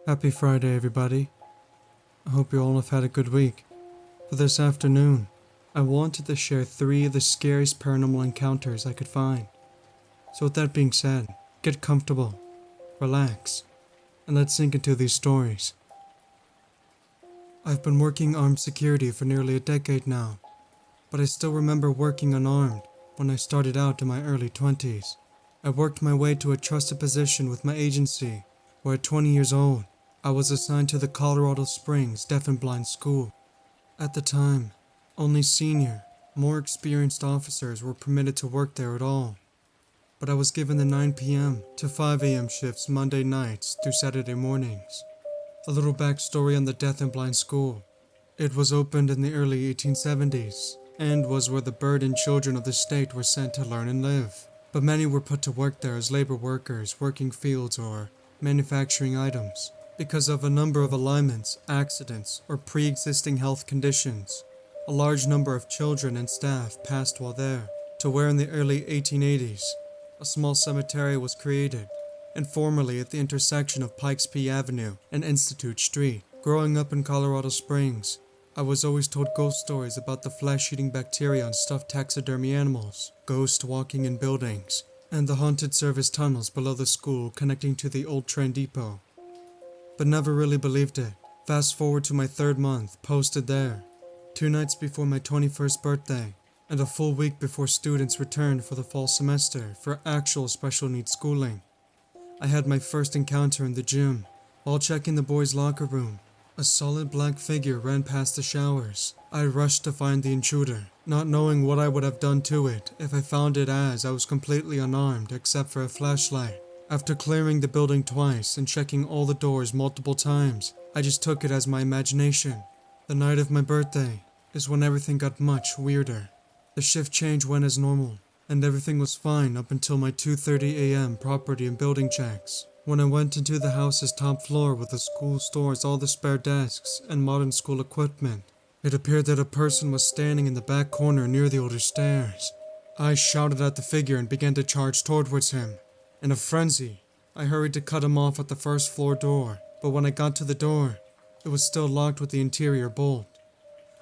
Happy Friday, everybody. I hope you all have had a good week. For this afternoon, I wanted to share 3 of the scariest paranormal encounters I could find. So with that being said, get comfortable, relax, and let's sink into these stories. I've been working armed security for nearly a decade now, but I still remember working unarmed when I started out in my early 20s. I worked my way to a trusted position with my agency, where at 20 years old, I was assigned to the Colorado Springs Deaf and Blind School. At the time, only senior, more experienced officers were permitted to work there at all. But I was given the 9 p.m. to 5 a.m. shifts Monday nights through Saturday mornings. A little backstory on the Deaf and Blind School. It was opened in the early 1870s and was where the burdened children of the state were sent to learn and live. But many were put to work there as labor workers working fields or manufacturing items because of a number of alignments, accidents, or pre-existing health conditions. A large number of children and staff passed while there, to where in the early 1880s, a small cemetery was created, and formerly at the intersection of Pikes Peak Avenue and Institute Street. Growing up in Colorado Springs, I was always told ghost stories about the flesh-eating bacteria on stuffed taxidermy animals, ghosts walking in buildings, and the haunted service tunnels below the school connecting to the old train depot. But never really believed it. Fast forward to my 3rd month, posted there, 2 nights before my 21st birthday, and a full week before students returned for the fall semester for actual special needs schooling. I had my first encounter in the gym. While checking the boys' locker room, a solid black figure ran past the showers. I rushed to find the intruder, not knowing what I would have done to it if I found it, as I was completely unarmed except for a flashlight. After clearing the building twice and checking all the doors multiple times, I just took it as my imagination. The night of my birthday is when everything got much weirder. The shift change went as normal, and everything was fine up until my 2:30 a.m. property and building checks. When I went into the house's top floor where the school stores all the spare desks and modern school equipment, it appeared that a person was standing in the back corner near the older stairs. I shouted at the figure and began to charge towards him. In a frenzy, I hurried to cut him off at the first floor door, but when I got to the door, it was still locked with the interior bolt.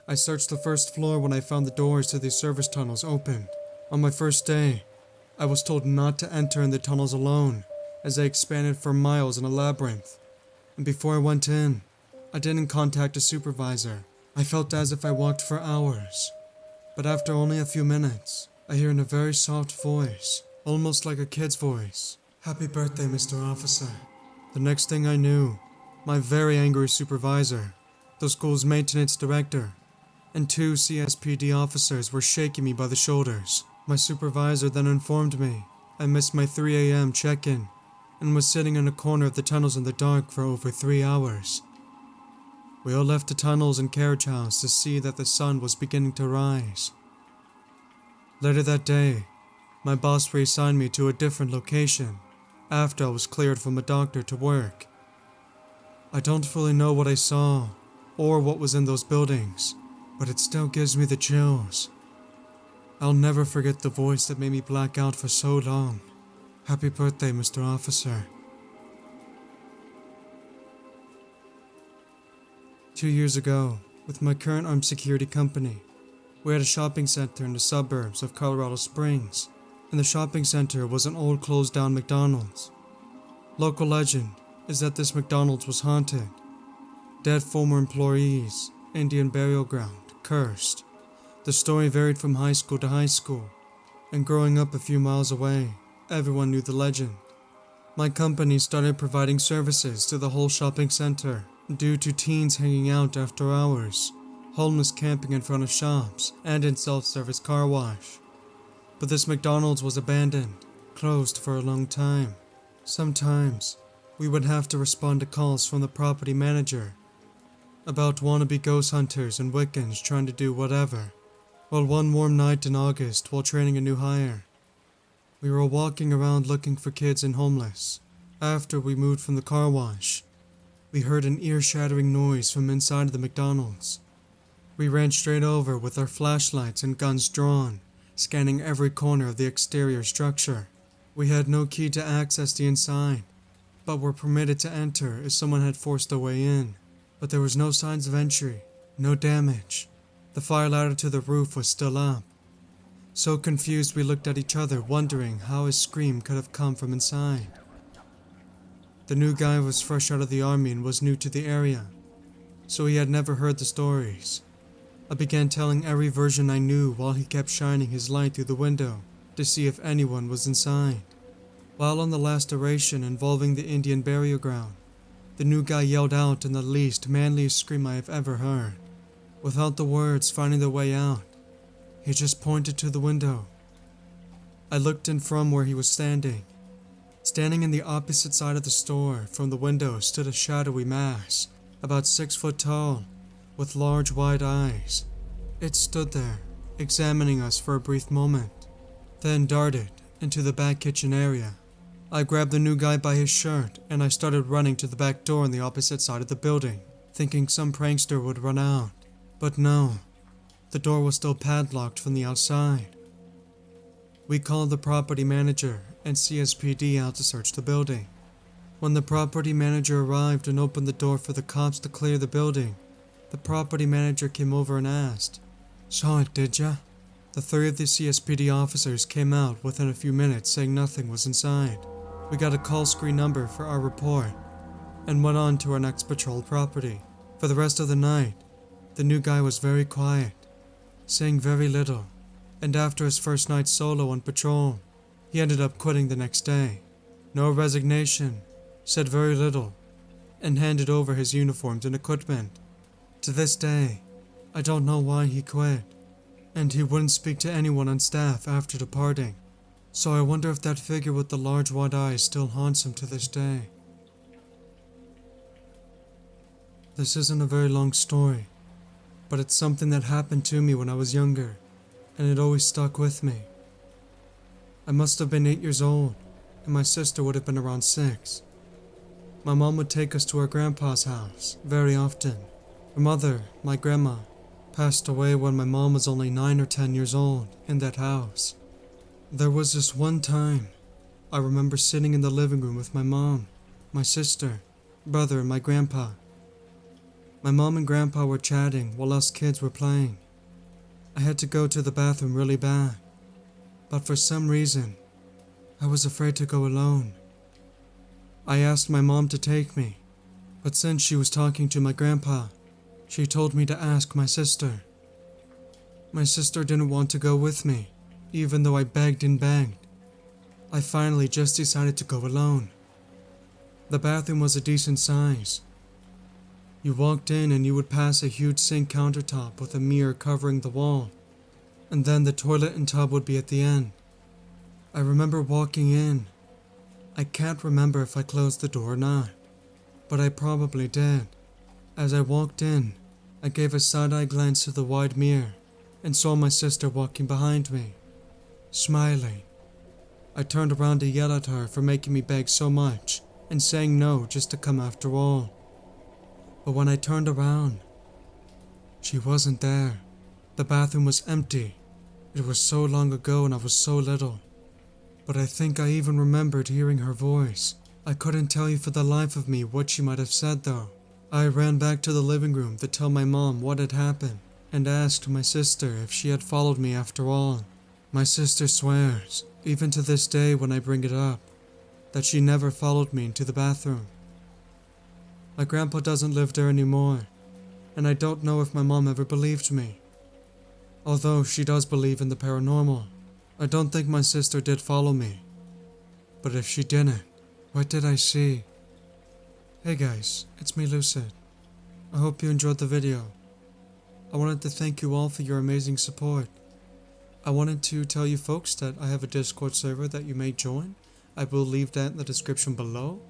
I searched the first floor when I found the doors to the service tunnels opened. On my first day, I was told not to enter in the tunnels alone, as they expanded for miles in a labyrinth. And before I went in, I didn't contact a supervisor. I felt as if I walked for hours. But after only a few minutes, I hear in a very soft voice, almost like a kid's voice, "Happy birthday, Mr. Officer." The next thing I knew, my very angry supervisor, the school's maintenance director, and 2 CSPD officers were shaking me by the shoulders. My supervisor then informed me I missed my 3 a.m. check-in and was sitting in a corner of the tunnels in the dark for over 3 hours. We all left the tunnels and carriage house to see that the sun was beginning to rise. Later that day, my boss reassigned me to a different location after I was cleared from a doctor to work. I don't fully know what I saw or what was in those buildings, but it still gives me the chills. I'll never forget the voice that made me black out for so long. Happy birthday, Mr. Officer. 2 years ago, with my current armed security company, we had a shopping center in the suburbs of Colorado Springs, and the shopping center was an old closed-down McDonald's. Local legend is that this McDonald's was haunted. Dead former employees, Indian burial ground, cursed. The story varied from high school to high school, and growing up a few miles away, everyone knew the legend. My company started providing services to the whole shopping center due to teens hanging out after hours, homeless camping in front of shops, and in self-service car wash. But this McDonald's was abandoned, closed for a long time. Sometimes, we would have to respond to calls from the property manager about wannabe ghost hunters and Wiccans trying to do whatever. Well, one warm night in August while training a new hire, we were walking around looking for kids and homeless. After we moved from the car wash, we heard an ear-shattering noise from inside of the McDonald's. We ran straight over with our flashlights and guns drawn, scanning every corner of the exterior structure. We had no key to access the inside, but were permitted to enter as someone had forced their way in. But there was no signs of entry, no damage. The fire ladder to the roof was still up. So confused we looked at each other, wondering how his scream could have come from inside. The new guy was fresh out of the army and was new to the area, so he had never heard the stories. I began telling every version I knew while he kept shining his light through the window to see if anyone was inside. While on the last oration involving the Indian burial ground, the new guy yelled out in the least manliest scream I have ever heard. Without the words finding their way out, he just pointed to the window. I looked in from where he was standing. Standing in the opposite side of the store from the window stood a shadowy mass, about 6 foot tall, with large wide eyes. It stood there, examining us for a brief moment, then darted into the back kitchen area. I grabbed the new guy by his shirt and I started running to the back door on the opposite side of the building, thinking some prankster would run out. But no, the door was still padlocked from the outside. We called the property manager and CSPD out to search the building. When the property manager arrived and opened the door for the cops to clear the building, the property manager came over and asked, "Saw it, did ya?" The 3 of the CSPD officers came out within a few minutes saying nothing was inside. We got a call screen number for our report and went on to our next patrol property. For the rest of the night, the new guy was very quiet, saying very little, and after his first night solo on patrol, he ended up quitting the next day. No resignation, said very little, and handed over his uniforms and equipment. To this day, I don't know why he quit, and he wouldn't speak to anyone on staff after departing. So I wonder if that figure with the large wide eyes still haunts him to this day. This isn't a very long story, but it's something that happened to me when I was younger, and it always stuck with me. I must have been 8 years old, and my sister would have been around 6. My mom would take us to our grandpa's house very often. Her mother, my grandma, passed away when my mom was only 9 or 10 years old in that house. There was this one time I remember sitting in the living room with my mom, my sister, brother, and my grandpa. My mom and grandpa were chatting while us kids were playing. I had to go to the bathroom really bad, but for some reason, I was afraid to go alone. I asked my mom to take me, but since she was talking to my grandpa, she told me to ask my sister. My sister didn't want to go with me, even though I begged and begged. I finally just decided to go alone. The bathroom was a decent size. You walked in and you would pass a huge sink countertop with a mirror covering the wall, and then the toilet and tub would be at the end. I remember walking in. I can't remember if I closed the door or not, but I probably did. As I walked in, I gave a side-eye glance to the wide mirror and saw my sister walking behind me, smiling. I turned around to yell at her for making me beg so much and saying no just to come after all. But when I turned around, she wasn't there. The bathroom was empty. It was so long ago and I was so little. But I think I even remembered hearing her voice. I couldn't tell you for the life of me what she might have said though. I ran back to the living room to tell my mom what had happened and asked my sister if she had followed me after all. My sister swears, even to this day when I bring it up, that she never followed me into the bathroom. My grandpa doesn't live there anymore, and I don't know if my mom ever believed me. Although she does believe in the paranormal, I don't think my sister did follow me. But if she didn't, what did I see? Hey guys, it's me Lucid. I hope you enjoyed the video. I wanted to thank you all for your amazing support. I wanted to tell you folks that I have a Discord server that you may join. I will leave that in the description below.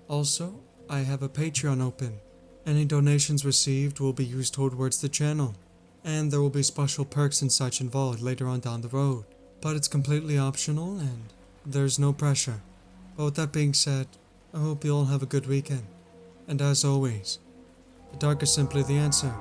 Also, I have a Patreon open. Any donations received will be used towards the channel, and there will be special perks and such involved later on down the road. But it's completely optional and there's no pressure. But with that being said, I hope you all have a good weekend. And as always, the dark is simply the answer.